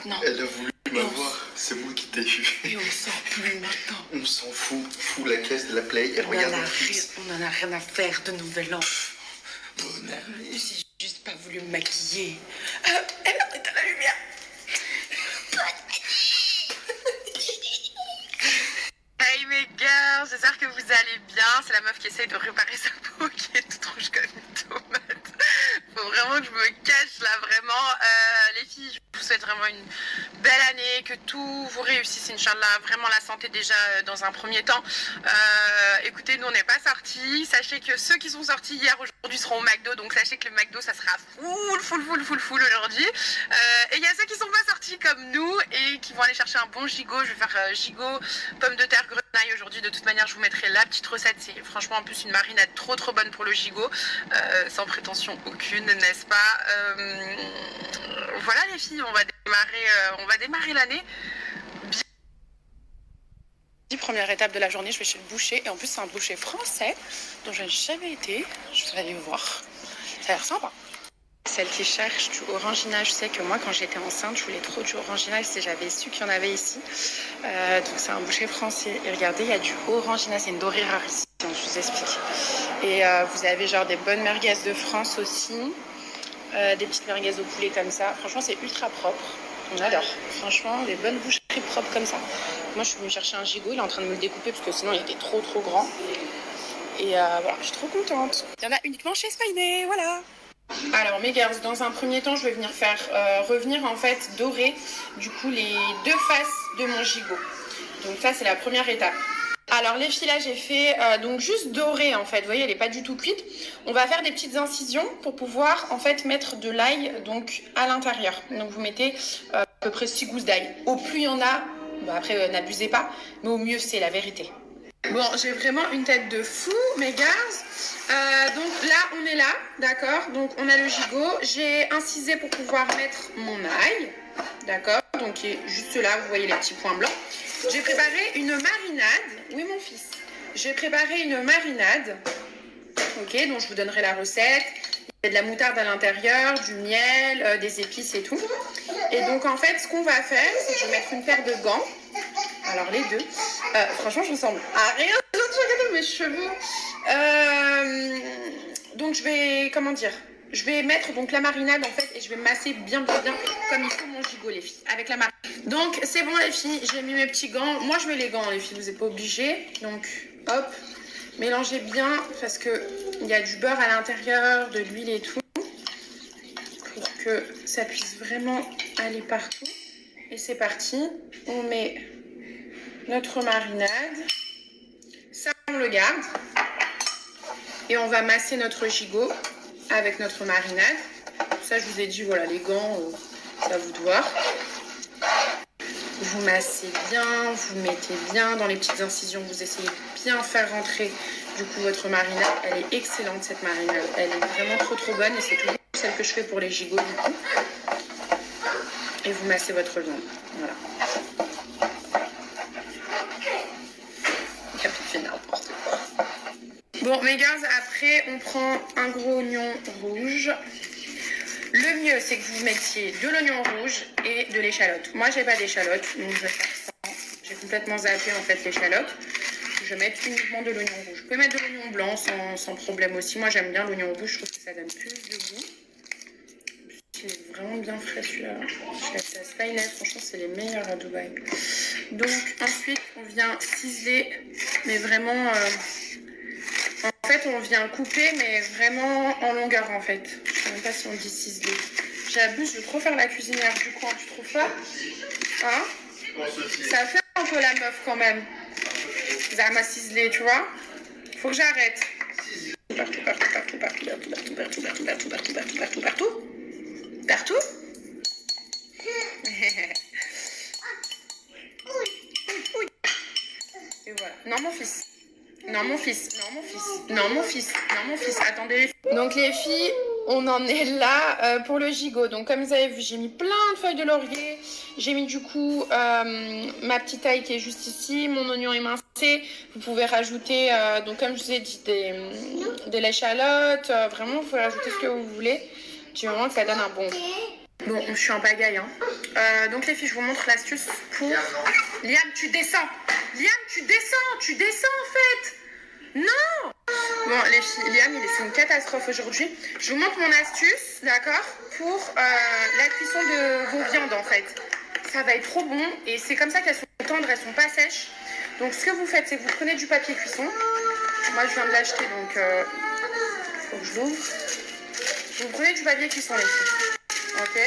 maintenant. Elle a voulu m'avoir, c'est moi qui t'ai eu. Et on sort plus maintenant. On s'en fout, fout la caisse de la Play et regarde Netflix. On en a rien à faire de Nouvel An. J'ai juste pas voulu me maquiller. Elle a éteint la lumière. Hey mes gars, j'espère que vous allez bien. C'est la meuf qui essaye de réparer sa peau qui est toute rouge comme une tomate. Faut vraiment que je me cache là, vraiment. Les filles, je vous souhaite vraiment une belle année, que tout vous réussisse, Inch'Allah. Vraiment la santé déjà dans un premier temps. Écoutez, nous on n'est pas sortis. Sachez que ceux qui sont sortis hier, aujourd'hui seront au McDo. Donc sachez que le McDo, ça sera full aujourd'hui. Et il y a ceux qui sont pas sortis comme nous et qui vont aller chercher un bon gigot. Je vais faire gigot, pommes de terre, grenaille aujourd'hui. De toute manière, je vous mettrai la petite recette. C'est franchement en plus une marinade trop bonne pour le gigot. Sans prétention aucune, n'est-ce pas? Voilà les filles, on va démarrer l'année. Première étape de la journée, je vais chez le boucher. Et en plus, c'est un boucher français dont je n'ai jamais été. Je vais aller voir. Ça a l'air sympa. Celle qui cherche du Orangina, je sais que moi, quand j'étais enceinte, je voulais trop du Orangina. Si j'avais su qu'il y en avait ici. Donc, c'est un boucher français. Et regardez, il y a du Orangina. C'est une dorée rarissime, je vous explique. Et vous avez genre des bonnes merguez de France aussi. Des petites merguez au poulet comme ça. Franchement, c'est ultra propre. On adore. Franchement, des bonnes boucheries propres comme ça. Moi, je suis venue chercher un gigot. Il est en train de me le découper parce que sinon, il était trop grand. Et voilà, je suis trop contente. Il y en a uniquement chez Spiney, voilà. Alors, mes girls, dans un premier temps, je vais venir faire revenir, en fait, dorer, du coup, les deux faces de mon gigot. Donc ça, c'est la première étape. Alors les filles là j'ai fait donc juste dorée en fait, vous voyez elle n'est pas du tout cuite. On va faire des petites incisions pour pouvoir en fait mettre de l'ail donc à l'intérieur. Donc vous mettez à peu près 6 gousses d'ail. Au plus il y en a, bon, après n'abusez pas, mais au mieux c'est la vérité. Bon j'ai vraiment une tête de fou mes gars. Donc là on est là, d'accord. Donc on a le gigot, j'ai incisé pour pouvoir mettre mon ail, d'accord. Donc qui est juste là, vous voyez les petits points blancs. J'ai préparé une marinade. Oui, mon fils. J'ai préparé une marinade. Ok, donc je vous donnerai la recette. Il y a de la moutarde à l'intérieur, du miel, des épices et tout. Et donc, en fait, ce qu'on va faire, c'est que je vais mettre une paire de gants. Alors, les deux. Franchement, je ressemble à rien d'autre. Regardez mes cheveux. Donc, je vais... Comment dire ? Je vais mettre donc la marinade en fait et je vais masser bien comme il faut mon gigot les filles avec la marinade. Donc c'est bon les filles, j'ai mis mes petits gants. Moi je mets les gants les filles, vous n'êtes pas obligés. Donc hop, mélangez bien parce que il y a du beurre à l'intérieur, de l'huile et tout pour que ça puisse vraiment aller partout. Et c'est parti, on met notre marinade, ça on le garde et on va masser notre gigot avec notre marinade. Ça je vous ai dit voilà les gants, c'est à vous de voir. Vous massez bien, vous mettez bien dans les petites incisions, vous essayez de bien faire rentrer du coup votre marinade. Elle est excellente cette marinade, elle est vraiment trop bonne et c'est toujours celle que je fais pour les gigots du coup. Et vous massez votre viande, voilà. Il a fait n'importe quoi. Bon mes gars, après on prend un gros oignon rouge. Le mieux c'est que vous mettiez de l'oignon rouge et de l'échalote. Moi j'ai pas d'échalote, donc je vais faire ça. J'ai complètement zappé en fait l'échalote. Je vais mettre uniquement de l'oignon rouge. Vous pouvez mettre de l'oignon blanc sans problème aussi. Moi j'aime bien l'oignon rouge, je trouve que ça donne plus de goût. Il est vraiment bien frais celui-là. Je l'ai acheté à Spiney, franchement c'est les meilleurs à Dubaï. Donc ensuite on vient ciseler, mais vraiment... En fait, on vient couper, mais vraiment en longueur, en fait. Je ne sais même pas si on dit ciseler. J'abuse, je veux trop faire la cuisinière du coin, tu trouves pas? Hein? Ça fait un peu la meuf, quand même. Zama ciselé, tu vois? Faut que j'arrête. Partout? Et voilà. Non, mon fils. Non mon fils, attendez. Donc les filles, on en est là pour le gigot. Donc comme vous avez vu, j'ai mis plein de feuilles de laurier. J'ai mis du coup ma petite taille qui est juste ici, mon oignon émincé. Vous pouvez rajouter, donc comme je vous ai dit, de l'échalote. Vraiment, vous pouvez rajouter ce que vous voulez. Du moment que ça donne un bon goût. Bon, je suis en pagaille. Hein. Donc les filles, je vous montre l'astuce pour... Liam, tu descends. Liam, tu descends en fait. Non. Bon, les filles, Liam, c'est une catastrophe aujourd'hui. Je vous montre mon astuce, d'accord, pour la cuisson de vos viandes en fait. Ça va être trop bon et c'est comme ça qu'elles sont tendres, elles sont pas sèches. Donc ce que vous faites, c'est que vous prenez du papier cuisson. Moi, je viens de l'acheter, donc faut que je l'ouvre. Vous prenez du papier cuisson, les filles. Ok.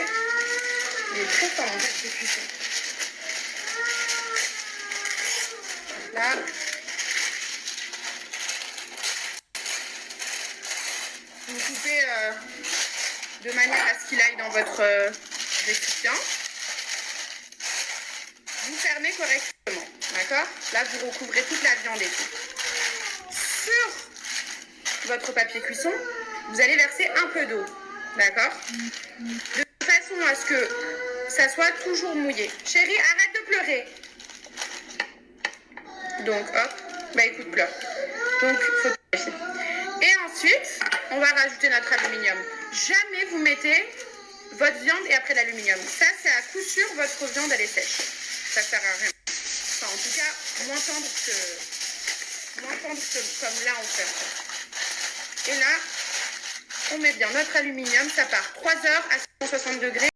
Il est très fort, mon papier cuisson. Là. Vous coupez de manière à ce qu'il aille dans votre récipient. Vous fermez correctement, d'accord? Là, vous recouvrez toute la viande et tout. Sur votre papier cuisson, vous allez verser un peu d'eau, d'accord? De façon à ce que ça soit toujours mouillé. Chérie, arrête de pleurer. Donc, hop, bah écoute, pleure. Donc, faut vérifier. Et ensuite, on va rajouter notre aluminium. Jamais vous mettez votre viande et après l'aluminium. Ça, c'est à coup sûr, votre viande, elle est sèche. Ça sert à rien. Enfin, en tout cas, moins tendre que comme là, on fait. Et là, on met bien notre aluminium. Ça part 3 heures à 160 degrés.